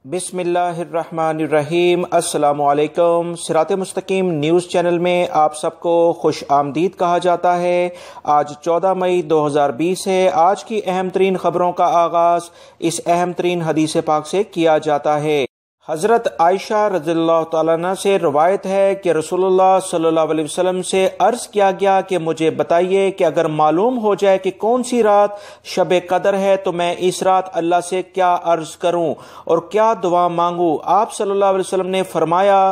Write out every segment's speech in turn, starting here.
बिस्मिल्लाहिर्रहमानिर्रहीम। अस्सलामुअलैकुम। सिरात मुस्तकीम न्यूज़ चैनल में आप सबको खुश आमदीद कहा जाता है। आज 14 मई 2020 है। आज की अहम तरीन खबरों का आगाज़ इस अहम तरीन हदीस पाक से किया जाता है। हज़रत आयशा रज़ियल्लाहु तआला अन्हा से रवायत है कि रसूलुल्लाह सल्लल्लाहु अलैहि वसल्लम से अर्ज़ किया गया कि मुझे बताइए कि अगर मालूम हो जाए कि कौन सी रात शब कदर है तो मैं इस रात अल्लाह से क्या अर्ज़ करूं और क्या दुआ मांगूं। आप सल्लल्लाहु अलैहि वसल्लम ने फरमाया,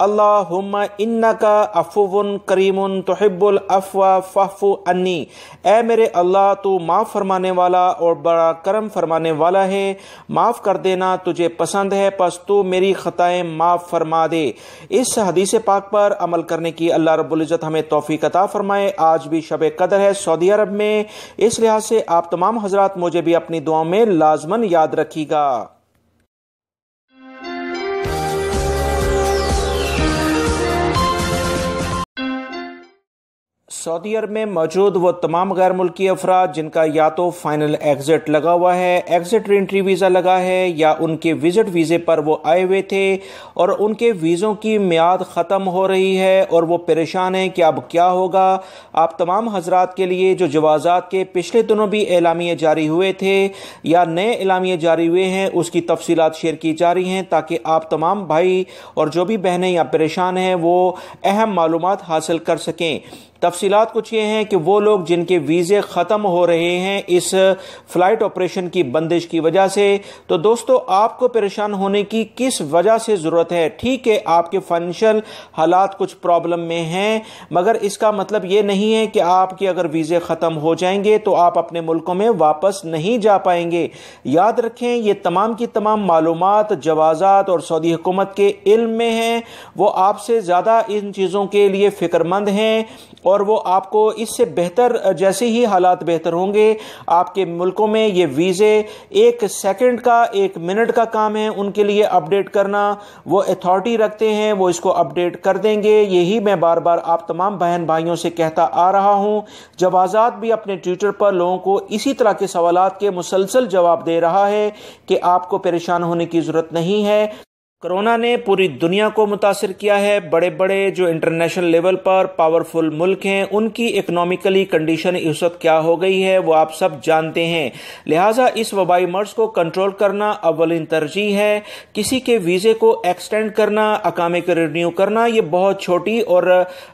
अल्लाहुम्मा इन्नका अफ़ुव्वुन करीमुन तुहिब्बुल अफ़्वा फ़अफ़ु अन्नी। ऐ मेरे अल्लाह, तू माफ़ फरमाने वाला और बड़ा करम फरमाने वाला है, माफ़ कर देना तुझे पसंद है, बस तू मेरी ख़ताएं माफ़ फरमा दे। इस हदीस पाक पर अमल करने की अल्लाह रब्बुल इज़्ज़त हमें तौफ़ीक़ अता फरमाए। आज भी शब कदर है सऊदी अरब में, इस लिहाज से आप तमाम हज़रात मुझे भी अपनी दुआओं में लाज़मन याद रखिएगा। सऊदी अरब में मौजूद वो तमाम गैर मुल्की अफराद जिनका या तो फाइनल एग्जिट लगा हुआ है, एग्जिट एंट्री वीज़ा लगा है, या उनके विजिट वीज़े पर वो आए हुए थे और उनके वीज़ों की मियाद ख़त्म हो रही है और वो परेशान हैं कि अब क्या होगा। आप तमाम हजरात के लिए जो जवाज़ात के पिछले दिनों भी एलामिये जारी हुए थे या नए एलामिये जारी हुए हैं, उसकी तफसीलात शेयर की जा रही हैं ताकि आप तमाम भाई और जो भी बहनें या परेशान हैं वो अहम मालूमात हासिल कर सकें। तफसीलात कुछ ये हैं कि वो लोग जिनके वीज़े ख़त्म हो रहे हैं इस फ़्लाइट ऑपरेशन की बंदिश की वजह से, तो दोस्तों आपको परेशान होने की किस वजह से ज़रूरत है। ठीक है, आपके फाइनेंशियल हालात कुछ प्रॉब्लम में हैं, मगर इसका मतलब ये नहीं है कि आपके अगर वीज़े ख़त्म हो जाएंगे तो आप अपने मुल्कों में वापस नहीं जा पाएंगे। याद रखें, ये तमाम की तमाम मालूमात जवाज़ात और सऊदी हुकूमत के इल्म में हैं। वो आपसे ज़्यादा इन चीज़ों के लिए फ़िक्रमंद हैं और वो आपको इससे बेहतर, जैसे ही हालात बेहतर होंगे आपके मुल्कों में ये वीज़े एक सेकंड का, एक मिनट का काम है उनके लिए अपडेट करना। वो अथॉरिटी रखते हैं, वो इसको अपडेट कर देंगे। यही मैं बार बार आप तमाम बहन भाइयों से कहता आ रहा हूँ। जवाज़ात भी अपने ट्विटर पर लोगों को इसी तरह के सवालात के मुसलसल जवाब दे रहा है कि आपको परेशान होने की ज़रूरत नहीं है। कोरोना ने पूरी दुनिया को मुतासिर किया है। बड़े बड़े जो इंटरनेशनल लेवल पर पावरफुल मुल्क हैं उनकी इकोनॉमिकली कंडीशन इस वक्त क्या हो गई है वो आप सब जानते हैं। लिहाजा इस वबाई मर्ज को कंट्रोल करना अव्वलिन तरजीह है। किसी के वीज़े को एक्सटेंड करना, अकामे को रिन्यू करना, ये बहुत छोटी और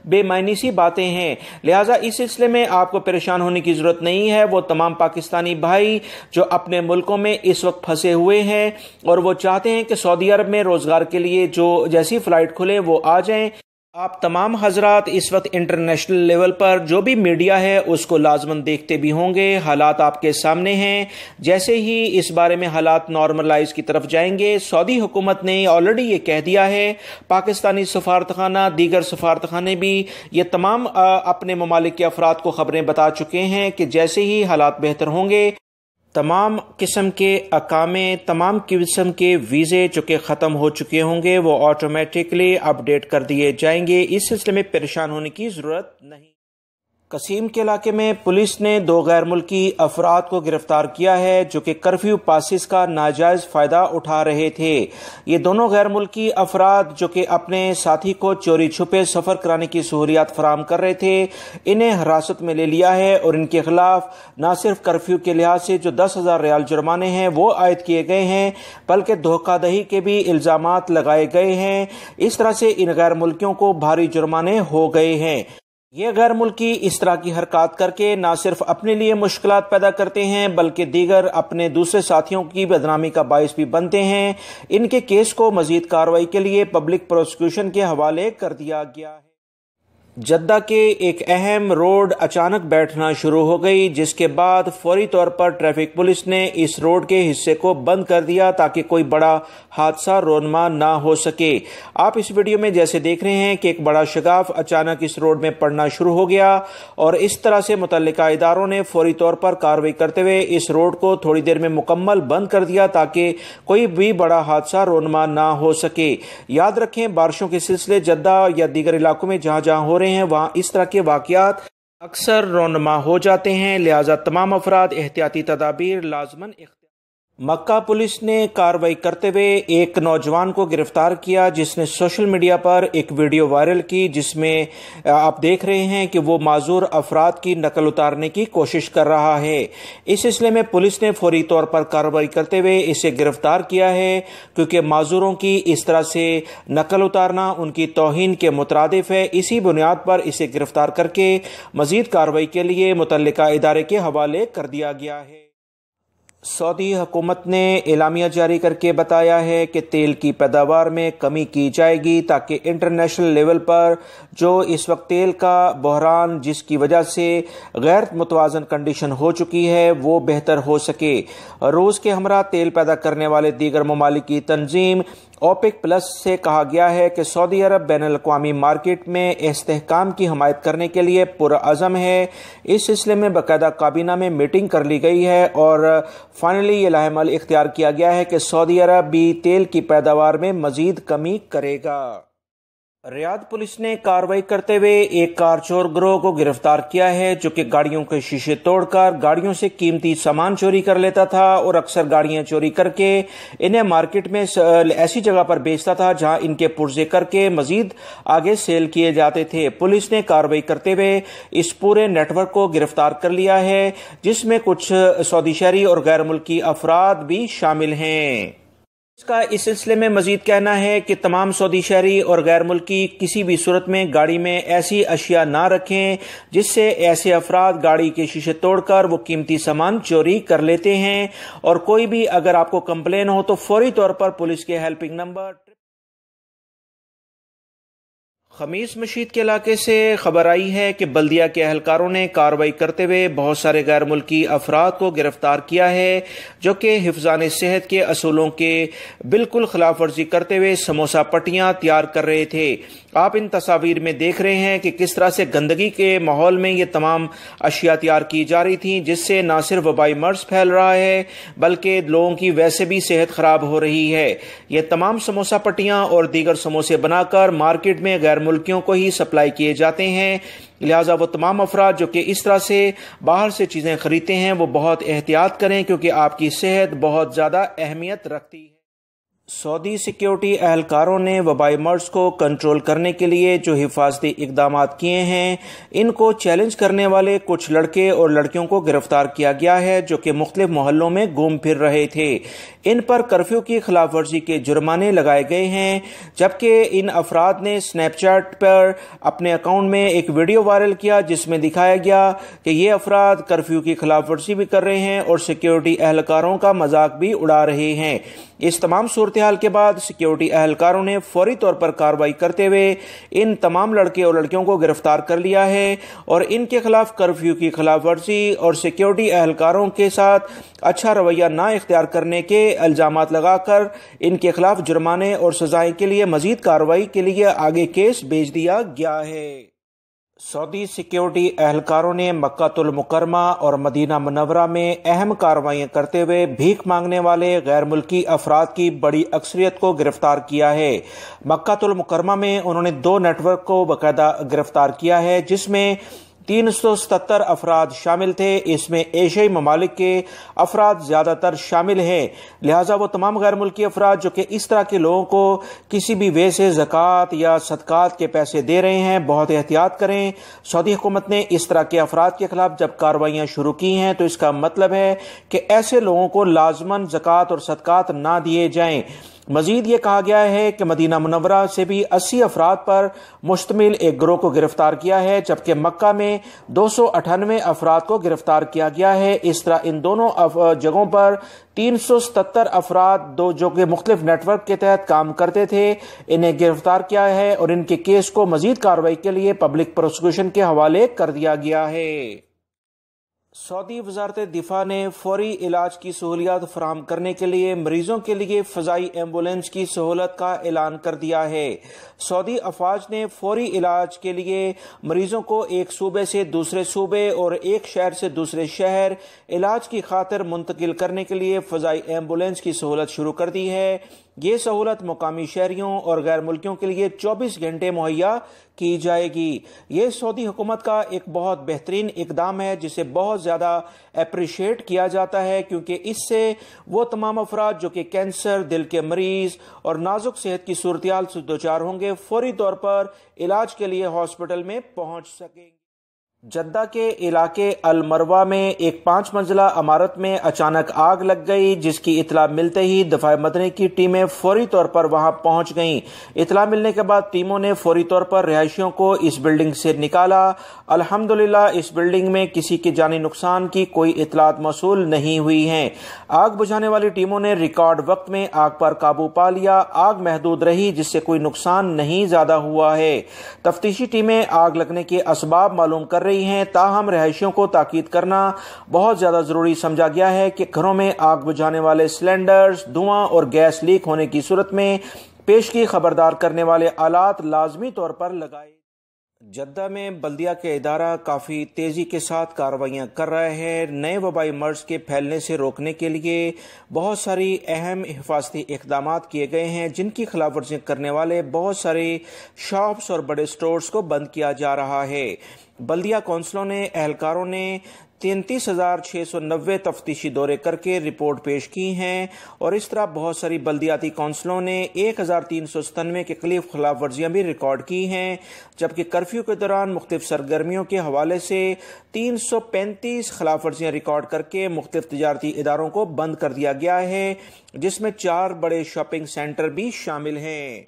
बेमायनी सी बातें हैं। लिहाजा इस सिलसिले में आपको परेशान होने की ज़रूरत नहीं है। वो तमाम पाकिस्तानी भाई जो अपने मुल्कों में इस वक्त फंसे हुए हैं और वो चाहते हैं कि सऊदी अरब में रोजगार के लिए जो जैसी फ्लाइट खुले वो आ जाएं। आप तमाम हजरात इस वक्त इंटरनेशनल लेवल पर जो भी मीडिया है उसको लाजमन देखते भी होंगे। हालात आपके सामने हैं। जैसे ही इस बारे में हालात नॉर्मलाइज की तरफ जाएंगे, सऊदी हुकूमत ने ऑलरेडी ये कह दिया है, पाकिस्तानी सफारतखाना, दीगर सफारतखाने भी ये तमाम अपने ममालिक के अफराद को खबरें बता चुके हैं कि जैसे ही हालात बेहतर होंगे तमाम किस्म के अकामे, तमाम किस्म के वीज़े जो कि ख़त्म हो चुके होंगे वो ऑटोमेटिकली अपडेट कर दिए जाएंगे। इस सिलसिले में परेशान होने की ज़रूरत नहीं। कसीम के इलाके में पुलिस ने 2 गैर मुल्की अफराद को गिरफ्तार किया है जो कि कर्फ्यू पासिस का नाजायज़ फ़ायदा उठा रहे थे। ये दोनों गैर मुल्की अफराद जो कि अपने साथी को चोरी छुपे सफ़र कराने की सहूलियत फराहम कर रहे थे, इन्हें हिरासत में ले लिया है और इनके खिलाफ न सिर्फ कर्फ्यू के लिहाज से जो 10,000 रियाल जुर्माने हैं वो आयद किए गए हैं, बल्कि धोखाधड़ी के भी इल्ज़ामात लगाए गए हैं। इस तरह से इन गैर मुल्कियों को भारी जुर्माने हो गए हैं। ये गैर मुल्की इस तरह की हरकत करके न सिर्फ अपने लिए मुश्किलात पैदा करते हैं बल्कि दीगर अपने दूसरे साथियों की बदनामी का बायस भी बनते हैं। इनके केस को मजीद कार्रवाई के लिए पब्लिक प्रोसिक्यूशन के हवाले कर दिया गया है। जद्दा के एक अहम रोड अचानक बैठना शुरू हो गई, जिसके बाद फौरी तौर पर ट्रैफिक पुलिस ने इस रोड के हिस्से को बंद कर दिया ताकि कोई बड़ा हादसा रोनमा ना हो सके। आप इस वीडियो में जैसे देख रहे हैं कि एक बड़ा शगाफ अचानक इस रोड में पड़ना शुरू हो गया और इस तरह से मुतल्लिका इदारों ने फौरी तौर पर कार्रवाई करते हुए इस रोड को थोड़ी देर में मुकम्मल बंद कर दिया ताकि कोई भी बड़ा हादसा रोनमा ना हो सके। याद रखें, बारिशों के सिलसिले जद्दा या दीगर इलाकों में जहां जहां हो रहे हैं वहां इस तरह के वाकयात अक्सर रोनमा हो जाते हैं। लिहाजा तमाम अफराद एहतियाती तदाबीर लाजमन मक्का पुलिस ने कार्रवाई करते हुए एक नौजवान को गिरफ्तार किया जिसने सोशल मीडिया पर एक वीडियो वायरल की जिसमें आप देख रहे हैं कि वो माजूर अफराद की नकल उतारने की कोशिश कर रहा है। इस सिलसिले में पुलिस ने फौरी तौर पर कार्रवाई करते हुए इसे गिरफ्तार किया है, क्योंकि माजूरों की इस तरह से नकल उतारना उनकी तौहीन के मुतरादिफ है। इसी बुनियाद पर इसे गिरफ्तार करके मजीद कार्रवाई के लिए मुतल्लिका इदारे के हवाले कर दिया गया है। सऊदी हुकूमत ने एलामिया जारी करके बताया है कि तेल की पैदावार में कमी की जाएगी ताकि इंटरनेशनल लेवल पर जो इस वक्त तेल का बहरान जिसकी वजह से गैर मुतवाज़न कंडीशन हो चुकी है वो बेहतर हो सके। रूस के हमरा तेल पैदा करने वाले दीगर ममालिक की तंजीम ओपेक प्लस से कहा गया है कि सऊदी अरब बैनुल-अक़वामी मार्केट में इस्तेहकाम की हमायत करने के लिए पुरअज़म है। इस सिलसिले में बाकायदा काबीना में मीटिंग कर ली गई है और फाइनली ये लाहेमल इख्तियार किया गया है कि सऊदी अरब भी तेल की पैदावार में मजीद कमी करेगा। रियाद पुलिस ने कार्रवाई करते हुए एक कार चोर गिरोह को गिरफ्तार किया है जो कि गाड़ियों के शीशे तोड़कर गाड़ियों से कीमती सामान चोरी कर लेता था और अक्सर गाड़ियां चोरी करके इन्हें मार्केट में ऐसी जगह पर बेचता था जहां इनके पुर्जे करके मजीद आगे सेल किए जाते थे। पुलिस ने कार्रवाई करते हुए इस पूरे नेटवर्क को गिरफ्तार कर लिया है जिसमें कुछ सऊदी शहरी और गैर मुल्की अफराद भी शामिल हैं। इसका इस सिलसिले में मजीद कहना है कि तमाम सऊदी शहरी और गैर मुल्की किसी भी सूरत में गाड़ी में ऐसी अशिया ना रखें जिससे ऐसे अफराद गाड़ी के शीशे तोड़कर वो कीमती सामान चोरी कर लेते हैं। और कोई भी अगर आपको कंप्लेन हो तो फौरी तौर पर पुलिस के हेल्पिंग नंबर खमीस मशीद के इलाके से खबर आई है कि बल्दिया के अहलकारों ने कार्रवाई करते हुए बहुत सारे गैर मुल्की अफराद को गिरफ्तार किया है जो कि हिफ्ज़ान सेहत के असूलों के बिल्कुल खिलाफ वर्जी करते हुए समोसा पट्टियां तैयार कर रहे थे। आप इन तस्वीर में देख रहे हैं कि किस तरह से गंदगी के माहौल में ये तमाम अशिया तैयार की जा रही थी जिससे न सिर्फ वबाई मर्ज फैल रहा है बल्कि लोगों की वैसे भी सेहत खराब हो रही है। ये तमाम समोसा पट्टियां और दीगर समोसे बनाकर मार्केट में गैर मुल्कियों को ही सप्लाई किए जाते हैं। लिहाजा वो तमाम अफराद जो कि इस तरह से बाहर से चीज़ें खरीदते हैं वो बहुत एहतियात करें क्योंकि आपकी सेहत बहुत ज़्यादा अहमियत रखती है। सऊदी सिक्योरिटी एहलकारों ने वबाई मर्ज को कंट्रोल करने के लिए जो हिफाजती इकदाम किए हैं इनको चैलेंज करने वाले कुछ लड़के और लड़कियों को गिरफ्तार किया गया है जो कि मुख्तलिफ मोहल्लों में घूम फिर रहे थे। इन पर कर्फ्यू की खिलाफ वर्जी के जुर्माने लगाए गए हैं, जबकि इन अफराद ने स्नैपचैट पर अपने अकाउंट में एक वीडियो वायरल किया जिसमें दिखाया गया कि ये अफराद कर्फ्यू की खिलाफ वर्जी भी कर रहे हैं और सिक्योरिटी एहलकारों का मजाक भी उड़ा रहे हैं। इस तमाम सूरत हाल के बाद सिक्योरिटी एहलकारों ने फौरी तौर पर कार्रवाई करते हुए इन तमाम लड़के और लड़कियों को गिरफ्तार कर लिया है और इनके खिलाफ कर्फ्यू की खिलाफ वर्जी और सिक्योरिटी एहलकारों के साथ अच्छा रवैया ना इख्तियार करने के इल्जामात लगाकर इनके खिलाफ जुर्माने और सजाएं के लिए मजीद कार्रवाई के लिए आगे केस भेज दिया गया है। सऊदी सिक्योरिटी एहलकारों ने मक्कातुल मुकरमा और मदीना मुनव्वरा में अहम कार्रवाइयां करते हुए भीख मांगने वाले गैर मुल्की अफराद की बड़ी अक्सरियत को गिरफ्तार किया है। मक्कातुल मुकरमा में उन्होंने 2 नेटवर्क को बाकायदा गिरफ्तार किया है जिसमें 377 अफराद शामिल थे। इसमें एशियाई ममालिक के अफराद ज़्यादातर शामिल हैं। लिहाजा वो तमाम गैर मुल्की अफराद जो कि इस तरह के लोगों को किसी भी वे से ज़कात या सदकात के पैसे दे रहे हैं बहुत एहतियात करें। सऊदी हुकूमत ने इस तरह के अफराद के खिलाफ जब कार्रवाइयाँ शुरू की हैं तो इसका मतलब है कि ऐसे लोगों को लाजमन ज़कात और सदकात ना दिए जाएं। मजीद ये कहा गया है कि मदीना मुनव्वरा से भी 80 अफराद पर मुश्तमिल एक गिरोह को गिरफ्तार किया है, जबकि मक्का में 298 अफराद को गिरफ्तार किया गया है। इस तरह इन दोनों जगहों पर 377 अफराद जो कि मुख्तलिफ नेटवर्क के तहत काम करते थे इन्हें गिरफ्तार किया है और इनके केस को मजीद कार्रवाई के लिए पब्लिक प्रोसिक्यूशन के हवाले कर दिया गया है। सऊदी वजारत दिफा ने फौरी इलाज की सहूलियत फराहम करने के लिए मरीजों के लिए फ़ज़ाई एम्बुलेंस की सहूलत का ऐलान कर दिया है। सऊदी अफवाज ने फौरी इलाज के लिए मरीजों को एक सूबे से दूसरे सूबे और एक शहर से दूसरे शहर इलाज की खातिर मुंतकिल करने के लिए फ़ज़ाई एम्बुलेंस की सहूलत शुरू कर दी है। یہ سہولت مقامی شہریوں اور غیر ملکیوں کے لیے 24 گھنٹے مہیا کی جائے گی۔ یہ سعودی حکومت کا ایک بہت بہترین اقدام ہے جسے بہت زیادہ اپریشیٹ کیا جاتا ہے، کیونکہ اس سے وہ تمام افراد جو کہ کینسر، دل کے مریض اور نازک صحت کی صورتحال سے دوچار ہوں گے، فوری طور پر علاج کے لیے ہاسپٹل میں پہنچ سکیں گے۔ جدہ کے علاقے المروہ میں ایک 5 منزلہ عمارت میں اچانک آگ لگ گئی، جس کی اطلاع ملتے ہی دفاع مدنی کی ٹیمیں فوری طور پر وہاں پہنچ گئیں۔ اطلاع ملنے کے بعد ٹیموں نے فوری طور پر رہائشیوں کو اس بلڈنگ سے نکالا۔ الحمدللہ اس بلڈنگ میں کسی کے جانی نقصان کی کوئی اطلاعات موصول نہیں ہوئی ہیں۔ آگ بجھانے والی ٹیموں نے ریکارڈ وقت میں آگ پر قابو پا لیا۔ آگ محدود رہی، جس سے کوئی نقصان نہیں زیادہ ہوا ہے۔ تفتیشی ٹیمیں آگ لگنے کے اسباب معلوم کر رہی ہیں، تاہم رہائشیوں کو تاکید کرنا بہت زیادہ ضروری سمجھا گیا ہے کہ گھروں میں آگ بجھانے والے سلنڈرز، دھواں اور گیس لیک ہونے کی صورت میں پیشگی خبردار کرنے والے آلات لازمی طور پر لگائے۔ جدہ میں بلدیہ کے ادارہ کافی تیزی کے ساتھ کارروائیاں کر رہے ہیں۔ نئے وبائی مرض کے پھیلنے سے روکنے کے لیے بہت ساری اہم حفاظتی اقدامات کیے گئے ہیں، جن کی خلاف ورزیاں کرنے والے بہت سارے شاپس اور بڑے سٹورز کو بند کیا جا رہا ہے۔ بلدیہ کونسلوں نے اہلکاروں نے 33,690 تفتیشی دورے کر کے رپورٹ پیش کی ہیں، اور اس طرح بہت ساری بلدیاتی کونسلوں نے 1,397 کے قریب خلاف ورزیاں بھی ریکارڈ کی ہیں، جبکہ کرفیو کے دوران مختلف سرگرمیوں کے حوالے سے 335 خلاف ورزیاں ریکارڈ کر کے مختلف تجارتی اداروں کو بند کر دیا گیا ہے، جس میں 4 بڑے شاپنگ سینٹر بھی شامل ہیں۔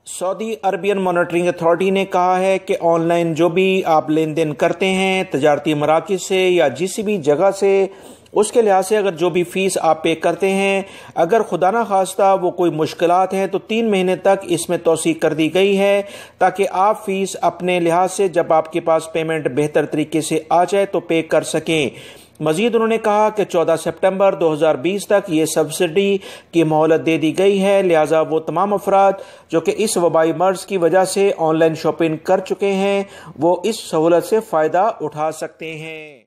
سعودی عربین مانیٹرنگ اتھارٹی نے کہا ہے کہ آن لائن جو بھی آپ لین دین کرتے ہیں تجارتی مراکز سے یا کسی بھی جگہ سے، اس کے لحاظ سے اگر جو بھی فیس آپ پے کرتے ہیں، اگر خدا نہ خواستہ وہ کوئی مشکلات ہیں تو 3 مہینے تک اس میں توسیع کر دی گئی ہے، تاکہ آپ فیس اپنے لحاظ سے جب آپ کے پاس پیمنٹ بہتر طریقے سے آ جائے تو پے کر سکیں۔ مزید انہوں نے کہا کہ 14 سپٹمبر 2020 تک یہ سبسڈی کی مہلت دے دی گئی ہے، لہٰذا وہ تمام افراد جو کہ اس وبائی مرض کی وجہ سے آن لائن شاپنگ کر چکے ہیں، وہ اس سہولت سے فائدہ اٹھا سکتے ہیں۔